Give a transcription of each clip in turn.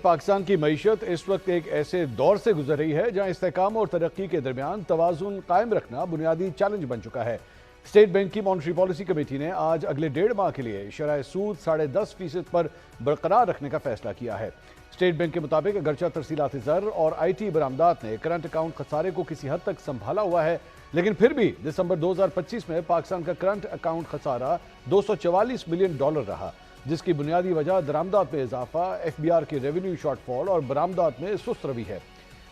पाकिस्तान की मईशत इस वक्त एक ऐसे दौर से गुजर रही है जहां इस्तेहकाम और तरक्की के दरमियान तवाज़ुन कायम रखना बुनियादी चैलेंज बन चुका है। स्टेट बैंक की मॉनेटरी पॉलिसी कमेटी ने आज अगले 1.5 माह के लिए शरह सूद 10.5% पर बरकरार रखने का फैसला किया है। स्टेट बैंक के मुताबिक अगरचा तरसीलात ज़र और IT बरामदात ने करंट अकाउंट खसारे को किसी हद तक संभाला हुआ है, लेकिन फिर भी दिसंबर 2025 में पाकिस्तान का करंट अकाउंट खसारा $244 मिलियन रहा, जिसकी बुनियादी वजह दरामदात में इजाफा, FBR की रेवेन्यू शॉर्टफॉल और बरामदात में सुस्त रवि है।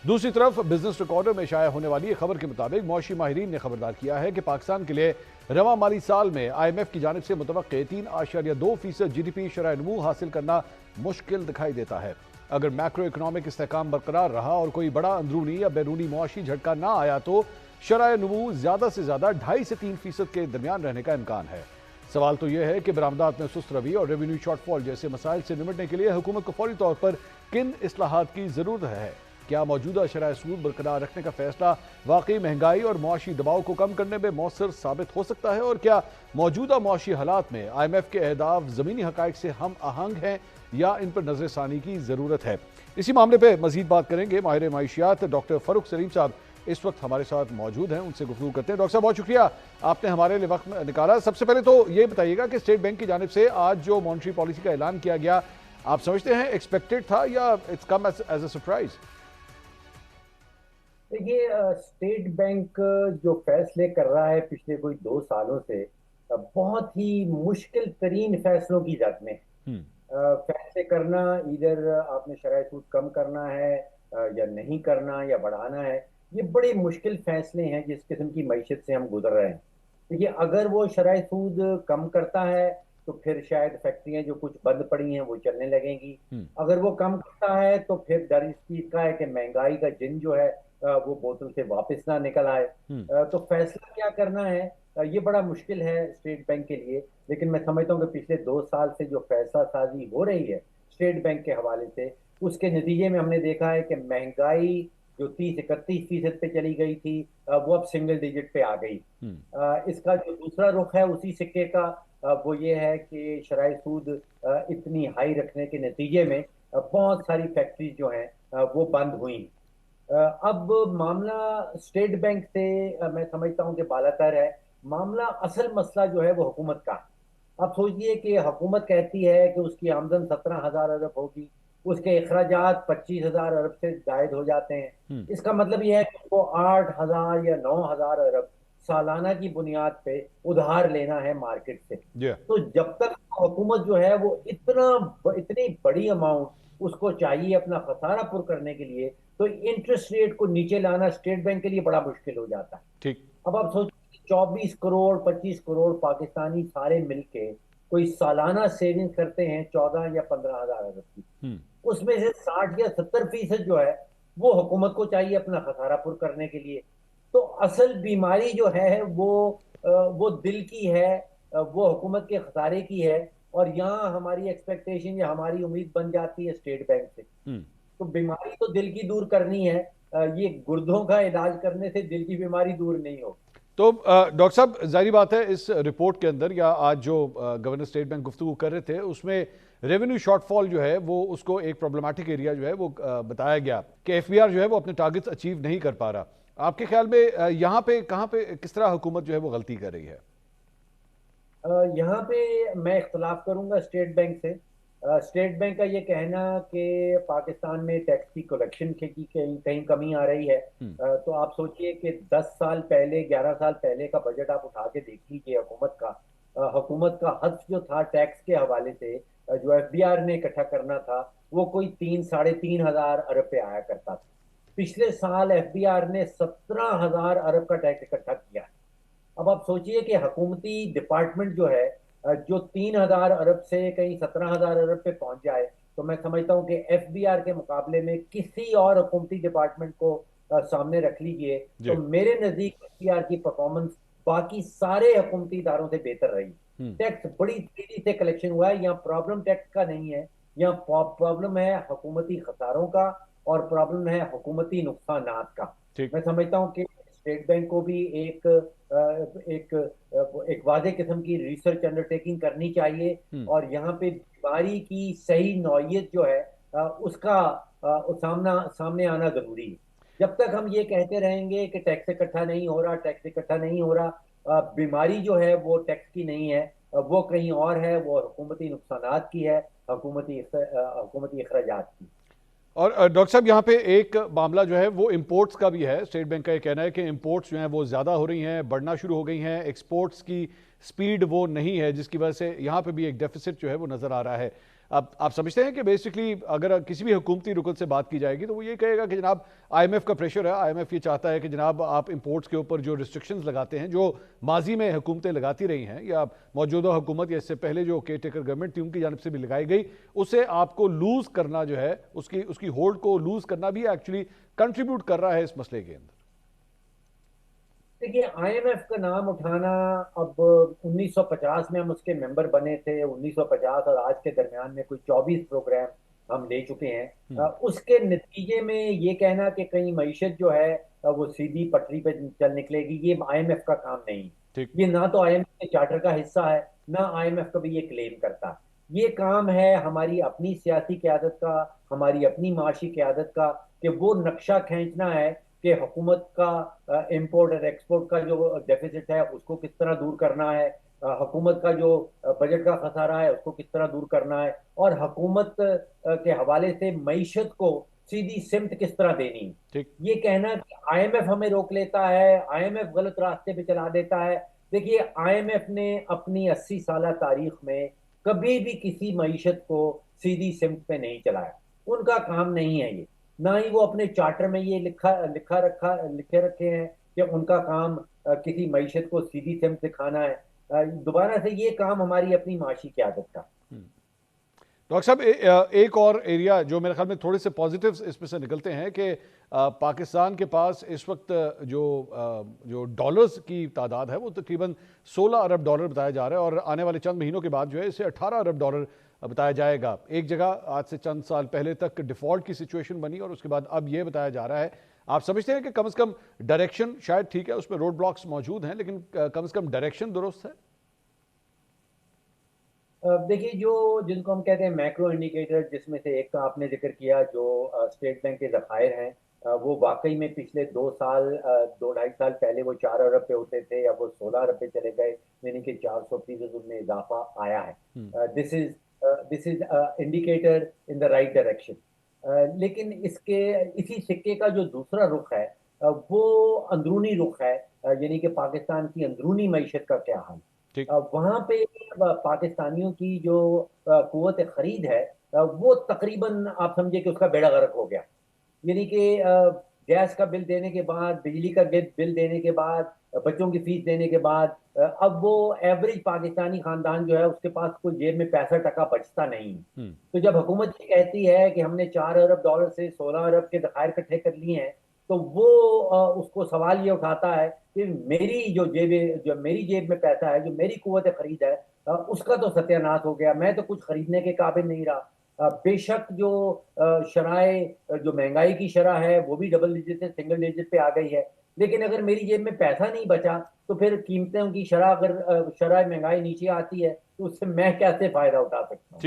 दूसरी तरफ बिजनेस रिकॉर्डर में शाया होने वाली खबर के मुताबिक मौशी माहिरीन ने खबरदार किया है कि पाकिस्तान के लिए रवा माली साल में IMF की जानिब से मुतवक्के 3.2% GDP शरह नमू हासिल करना मुश्किल दिखाई देता है। अगर मैक्रो इकोनॉमिक इस्तेहकाम बरकरार रहा और कोई बड़ा अंदरूनी या बैरूनी मुआशी झटका ना आया तो शरह नमू ज्यादा से ज्यादा 2.5 से 3% के दरमियान रहने का इम्कान है। सवाल तो यह है कि बरामदात में सुस्त रवि और रेवेन्यू शॉर्टफॉल जैसे मसाइल से निपटने के लिए हुकूमत को फौरी तौर पर किन इस्लाहात की जरूरत है। क्या मौजूदा शरह सूद बरकरार रखने का फैसला वाकई महंगाई और मुआशी दबाव को कम करने में मौसर साबित हो सकता है, और क्या मौजूदा मुआशी हालात में IMF के अहदाफ ज़मीनी हकाइक से हम आहंग हैं या इन पर नजरसानी की जरूरत है। इसी मामले पर मजीद बात करेंगे माहिर माइशियात डॉक्टर फरूख सलीम साहब इस वक्त हमारे साथ मौजूद हैं, उनसे गुफ्तगू करते हैं। डॉक्टर साहब, बहुत शुक्रिया आपने हमारे लिए वक्त निकाला। सबसे पहले तो ये बताइएगा कि स्टेट बैंक की जानिब से आज जो मॉनेटरी पॉलिसी का ऐलान किया गया, आप समझते हैं एक्सपेक्टेड था या it's come as a surprise? देखिए, स्टेट बैंक जो फैसले कर रहा है पिछले कोई 2 सालों से बहुत ही मुश्किल तरीन फैसलों की जद में फैसले करना। इधर आपने शरह सूद कम करना है या नहीं करना या बढ़ाना है, ये बड़े मुश्किल फैसले हैं जिस किस्म की मईशत से हम गुजर रहे हैं। देखिए, अगर वो शरह सूद कम करता है तो फिर शायद फैक्ट्रियां जो कुछ बंद पड़ी हैं वो चलने लगेंगी। अगर वो कम करता है तो फिर डर इस चीज का है कि महंगाई का जिन जो है वो बोतल से वापस ना निकल आए। तो फैसला क्या करना है, ये बड़ा मुश्किल है स्टेट बैंक के लिए। लेकिन मैं समझता हूँ कि पिछले 2 साल से जो फैसला साजी हो रही है स्टेट बैंक के हवाले से, उसके नतीजे में हमने देखा है कि महंगाई जो 30-31% पे चली गई थी वो अब सिंगल डिजिट पे आ गई। इसका जो दूसरा रुख है उसी सिक्के का, वो ये है कि शरह सूद इतनी हाई रखने के नतीजे में बहुत सारी फैक्ट्रीज जो हैं वो बंद हुई। अब मामला स्टेट बैंक से मैं समझता हूं कि बालातर है। मामला असल मसला जो है वो हुकूमत का है। अब सोचिए कि हुकूमत कहती है कि उसकी आमदन 17,000 अरब होगी, उसके अखराजात 25,000 अरब से जायद हो जाते हैं। इसका मतलब यह है कि वो 8,000 या 9,000 अरब सालाना की बुनियाद पे उधार लेना है मार्केट से। तो जब तक हुकूमत जो है वो इतनी बड़ी अमाउंट उसको चाहिए अपना खसारा पुर करने के लिए, तो इंटरेस्ट रेट को नीचे लाना स्टेट बैंक के लिए बड़ा मुश्किल हो जाता है। ठीक। अब आप सोचिए 24 करोड़ 25 करोड़ पाकिस्तानी सारे मिलके कोई सालाना सेविंग करते हैं 14 या 15,000 अरब की। उसमें से 60 या 70% जो है वो हुकूमत को चाहिए अपना खसारा पुर करने के लिए। तो असल बीमारी जो है वो दिल की है, वो हुकूमत के खसारे की है। और यहाँ हमारी एक्सपेक्टेशन या हमारी उम्मीद बन जाती है स्टेट बैंक से। तो बीमारी तो दिल की दूर करनी है, ये गुर्दों का इलाज करने से दिल की बीमारी दूर नहीं हो। तो डॉक्टर साहब, जाहिर बात है इस रिपोर्ट के अंदर या आज जो गवर्नर स्टेट बैंक गुफ्तगू कर रहे थे उसमें रेवेन्यू शॉर्टफॉल जो है वो उसको एक प्रॉब्लमेटिक एरिया जो है वो बताया गया कि FBR जो है वो अपने टारगेट्स अचीव नहीं कर पा रहा। आपके ख्याल में यहाँ पे कहाँ पे किस तरह हुकूमत जो है वो गलती कर रही है? यहाँ पे मैं इख्तलाफ करूंगा स्टेट बैंक से। स्टेट बैंक का ये कहना कि पाकिस्तान में टैक्स की कलेक्शन की कहीं कहीं कमी आ रही है, तो आप सोचिए कि 10 साल पहले 11 साल पहले का बजट आप उठा के देख लीजिए हुकूमत का हद जो था टैक्स के हवाले से, जो FBR ने इकट्ठा करना था वो कोई 3-3.5 हजार अरब पे आया करता था। पिछले साल FBR ने 17,000 अरब का टैक्स इकट्ठा किया। अब आप सोचिए कि हुकूमती डिपार्टमेंट जो है जो 3,000 अरब से कहीं 17,000 अरब पे पहुंच जाए, तो मैं समझता हूं कि FBR के मुकाबले में किसी और हुकूमती डिपार्टमेंट को सामने रख लीजिए तो मेरे नजदीक FBR की परफॉर्मेंस बाकी सारे हुकूमती इदारों से बेहतर रही। टैक्स बड़ी तेजी से कलेक्शन हुआ है। यहाँ प्रॉब्लम टैक्स का नहीं है, यहाँ प्रॉब्लम है हुकूमती खसारों का और प्रॉब्लम है हुकूमती नुकसानात का। मैं समझता हूँ कि स्टेट बैंक को भी एक वादे किस्म की रिसर्च अंडरटेकिंग करनी चाहिए और यहाँ पे बीमारी की सही नौयत जो है उसका सामने आना जरूरी है। जब तक हम ये कहते रहेंगे कि टैक्स इकट्ठा नहीं हो रहा, टैक्स इकट्ठा नहीं हो रहा, बीमारी जो है वो टैक्स की नहीं है, वो कहीं और है, वो हुकूमती नुकसानात की है, हुकूमती अखराजात की। और डॉक्टर साहब यहाँ पे एक मामला जो है वो इंपोर्ट्स का भी है। स्टेट बैंक का ये कहना है कि इंपोर्ट्स जो हैं वो ज़्यादा हो रही हैं, बढ़ना शुरू हो गई हैं, एक्सपोर्ट्स की स्पीड वो नहीं है, जिसकी वजह से यहाँ पे भी एक डेफिसिट जो है वो नज़र आ रहा है। अब आप समझते हैं कि बेसिकली अगर किसी भी हुकूमती रुकन से बात की जाएगी तो वो ये कहेगा कि जनाब आईएमएफ का प्रेशर है, आईएमएफ ये चाहता है कि जनाब आप इंपोर्ट्स के ऊपर जो रिस्ट्रिक्शंस लगाते हैं, जो माजी में हुकूमतें लगाती रही हैं या मौजूदा हुकूमत या इससे पहले जो केयर टेकर गवर्नमेंट थी उनकी जानब से भी लगाई गई, उसे आपको लूज करना जो है, उसकी उसकी होल्ड को लूज करना भी एक्चुअली कंट्रीब्यूट कर रहा है इस मसले के अंदर। देखिए, आईएमएफ का नाम उठाना, अब 1950 में हम उसके मेंबर बने थे, 1950 और आज के दरमियान में कोई 24 प्रोग्राम हम ले चुके हैं। उसके नतीजे में ये कहना कि कहीं मईशत जो है वो सीधी पटरी पे चल निकलेगी, ये आईएमएफ का काम नहीं। ठीक। ये ना तो आईएमएफ के चार्टर का हिस्सा है, ना आईएमएफ कभी ये क्लेम करता। ये काम है हमारी अपनी सियासी क़यादत का, हमारी अपनी माशी क़यादत का, कि वो नक्शा खींचना है कि हुकूमत का इंपोर्ट और एक्सपोर्ट का जो डेफिसिट है उसको किस तरह दूर करना है, हुकूमत का जो बजट का खसारा है उसको किस तरह दूर करना है, और हुकूमत के हवाले से मईशत को सीधी सिमत किस तरह देनी है। ठीक। ये कहना कि आईएमएफ हमें रोक लेता है, आईएमएफ गलत रास्ते पे चला देता है। देखिए, आईएमएफ ने अपनी 80 साल तारीख में कभी भी किसी मईशत को सीधी सिमत पे नहीं चलाया। उनका काम नहीं है ये। ना ही वो अपने चार्टर में ये लिखे रखे हैं कि उनका काम किसी मईशत को सीधी सिमत दिखाना है। दोबारा से ये काम हमारी अपनी माशी की आदत का। डॉक्टर साहब एक और एरिया जो मेरे ख्याल में थोड़े से पॉजिटिव्स इसमें से निकलते हैं कि पाकिस्तान के पास इस वक्त जो डॉलर्स की तादाद है वो तकरीबन 16 अरब डॉलर बताया जा रहा है, और आने वाले चंद महीनों के बाद जो है इसे 18 अरब डॉलर बताया जाएगा। एक जगह आज से चंद साल पहले तक डिफॉल्ट की सिचुएशन बनी और उसके बाद अब यह बताया जा रहा है। आप समझते हैं कि कम से कम डायरेक्शन शायद ठीक है, उसमें रोड ब्लॉक्स मौजूद हैं, लेकिन कम से कम डायरेक्शन दुरुस्त है? देखिए, जो जिनको हम कहते हैं मैक्रो इंडिकेटर, जिसमें से एक का आपने जिक्र किया, जो स्टेट बैंक के ज़खायर हैं, वो वाकई में पिछले 2 साल, 2 ढाई साल पहले वो 4 अरब पे होते थे, अब वो 16 अरब पे चले गए, यानी कि 400% उनमें इजाफा आया है। This is indicator in the right direction. लेकिन इसके इसी सिक्के का जो दूसरा रुख है, वो अंदरूनी रुख है, यानी कि पाकिस्तान की अंदरूनी मईशत का क्या हाल। ठीक। वहां पे पाकिस्तानियों की जो कुव्वत खरीद है, वो तकरीबन आप समझिए कि उसका बेड़ा गर्क हो गया। यानी कि गैस का बिल देने के बाद, बिजली का बिल देने के बाद, बच्चों की फीस देने के बाद, अब वो एवरेज पाकिस्तानी खानदान जो है उसके पास कोई जेब में पैसा टका बचता नहीं है। तो जब हुकूमत ये कहती है कि हमने 4 अरब डॉलर से 16 अरब के ज़खायर इकट्ठे कर लिए हैं, तो वो उसको सवाल ये उठाता है कि जो मेरी जेब में पैसा है, जो मेरी कुव्वत खरीद है, उसका तो सत्यानाश हो गया, मैं तो कुछ खरीदने के काबिल नहीं रहा। बेशक जो शराय जो महंगाई की शरह है वो भी डबल डिजिट से सिंगल डिजिट पे आ गई है, लेकिन अगर मेरी जेब में पैसा नहीं बचा तो फिर कीमतों की शरह, अगर शरह महंगाई नीचे आती है तो उससे मैं कैसे फायदा उठा सकता हूँ।